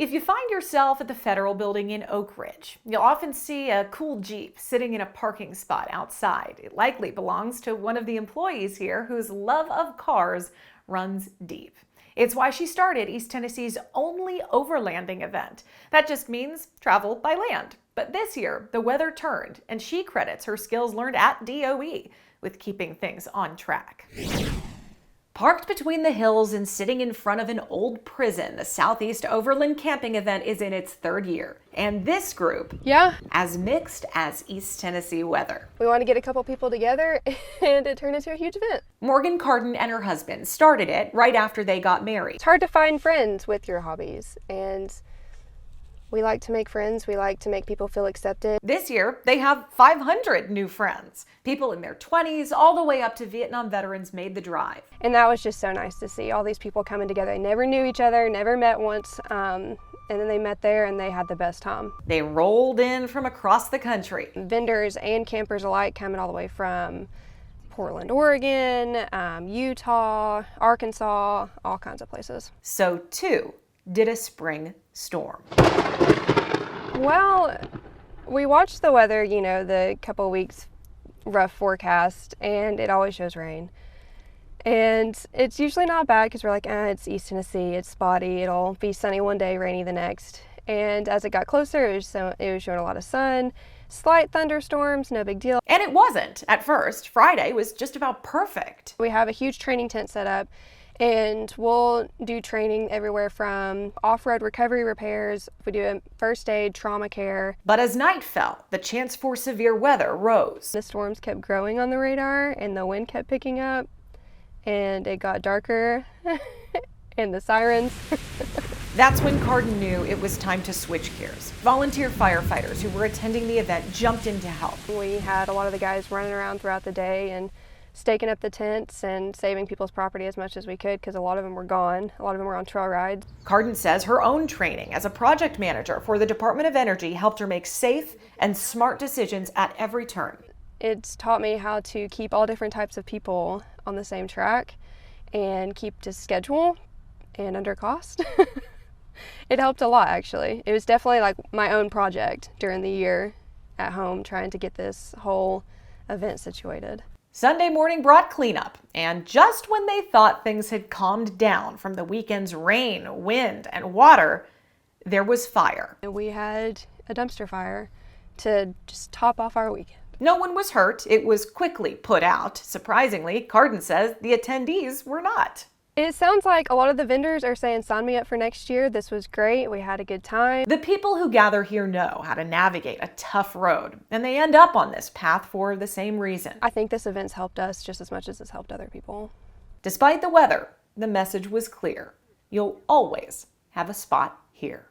If you find yourself at the Federal Building in Oak Ridge, you'll often see a cool Jeep sitting in a parking spot outside. It likely belongs to one of the employees here whose love of cars runs deep. It's why she started East Tennessee's only overlanding event. That just means travel by land. But this year, the weather turned, and she credits her skills learned at DOE with keeping things on track. Parked between the hills and sitting in front of an old prison, the Southeast Overland Camping event is in its third year. And this group, as mixed as East Tennessee weather. We want to get a couple people together and it turned into a huge event. Morgan Carden and her husband started it right after they got married. It's hard to find friends with your hobbies, and we like to make friends. We like to make people feel accepted. This year, they have 500 new friends. People in their 20s all the way up to Vietnam veterans made the drive. And that was just so nice to see all these people coming together. They never knew each other, never met once, and then they met there and they had the best time. They rolled in from across the country. Vendors and campers alike coming all the way from Portland, Oregon, Utah, Arkansas, all kinds of places. So too did a spring storm. Well, we watched the weather, the couple weeks rough forecast, and it always shows rain. And it's usually not bad because we're like, it's East Tennessee, it's spotty, it'll be sunny one day, rainy the next. And as it got closer, it was showing a lot of sun, slight thunderstorms, no big deal. And it wasn't at first. Friday was just about perfect. We have a huge training tent set up, and we'll do training everywhere from off-road recovery repairs. We do a first aid, trauma care. But as night fell, the chance for severe weather rose. The storms kept growing on the radar and the wind kept picking up, and it got darker and the sirens. That's when Carden knew it was time to switch gears. Volunteer firefighters who were attending the event jumped in to help. We had a lot of the guys running around throughout the day and staking up the tents and saving people's property as much as we could because a lot of them were gone. A lot of them were on trail rides. Carden says her own training as a project manager for the Department of Energy helped her make safe and smart decisions at every turn. It's taught me how to keep all different types of people on the same track and keep to schedule and under cost. It helped a lot, actually. It was definitely like my own project during the year at home trying to get this whole event situated. Sunday morning brought cleanup, and just when they thought things had calmed down from the weekend's rain, wind, and water, there was fire. We had a dumpster fire to just top off our weekend. No one was hurt. It was quickly put out. Surprisingly, Carden says the attendees were not. It sounds like a lot of the vendors are saying, sign me up for next year. This was great. We had a good time. The people who gather here know how to navigate a tough road, and they end up on this path for the same reason. I think this event's helped us just as much as it's helped other people. Despite the weather, the message was clear. You'll always have a spot here.